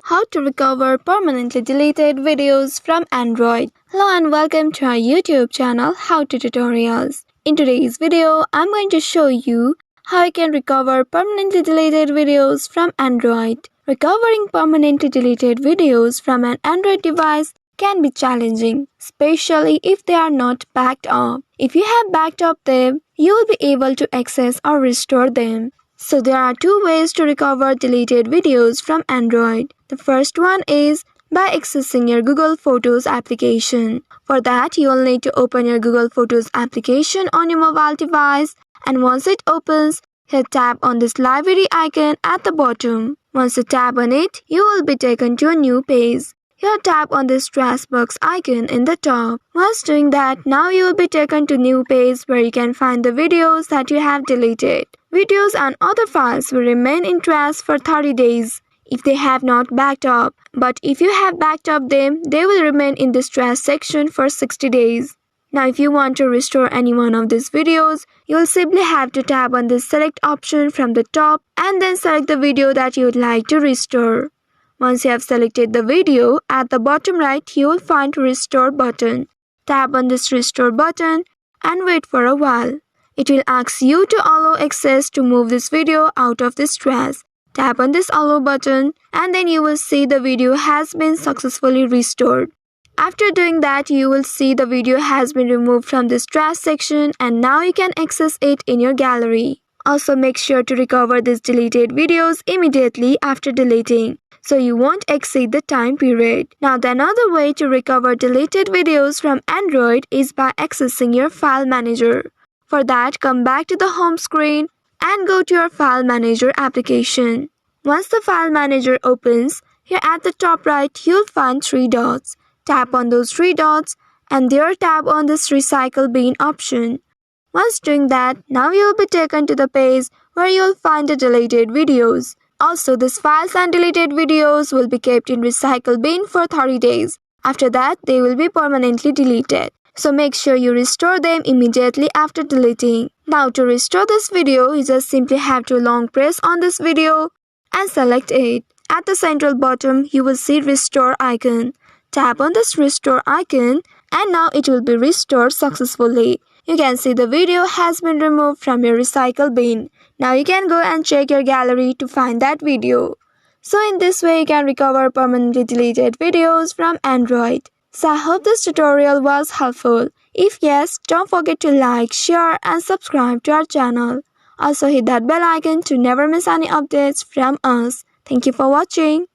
how to recover permanently deleted videos from Android. Hello and welcome to our YouTube channel How to Tutorials. In today's video, I'm going to show you how you can recover permanently deleted videos from Android. Recovering permanently deleted videos from an Android device can be challenging, especially if they are not backed up. If you have backed up them, you will be able to access or restore them. So there are two ways to recover deleted videos from Android. The first one is by accessing your Google Photos application. For that, you will need to open your Google Photos application on your mobile device, and once it opens, hit tap on this library icon at the bottom. Once you tap on it, you will be taken to a new page. Here tap on this trash box icon in the top. Once doing that, now you will be taken to new page where you can find the videos that you have deleted. Videos and other files will remain in trash for 30 days if they have not backed up. But if you have backed up them, they will remain in this trash section for 60 days. Now if you want to restore any one of these videos, you will simply have to tap on this select option from the top and then select the video that you would like to restore. Once you have selected the video, at the bottom right you will find Restore button. Tap on this Restore button and wait for a while. It will ask you to allow access to move this video out of this trash. Tap on this Allow button and then you will see the video has been successfully restored. After doing that, you will see the video has been removed from this trash section and now you can access it in your gallery. Also make sure to recover these deleted videos immediately after deleting, so you won't exceed the time period. Now the another way to recover deleted videos from Android is by accessing your file manager. For that, come back to the home screen and go to your file manager application. Once the file manager opens, here at the top right you'll find three dots. Tap on those three dots and there tap on this recycle bin option. Once doing that, now you will be taken to the page where you will find the deleted videos. Also, these files and deleted videos will be kept in recycle bin for 30 days. After that, they will be permanently deleted. So make sure you restore them immediately after deleting. Now to restore this video, you just simply have to long press on this video and select it. At the central bottom, you will see Restore icon. Tap on this Restore icon and now it will be restored successfully. You can see the video has been removed from your recycle bin. Now you can go and check your gallery to find that video. So in this way you can recover permanently deleted videos from Android. So I hope this tutorial was helpful. If yes, don't forget to like, share and subscribe to our channel. Also hit that bell icon to never miss any updates from us. Thank you for watching.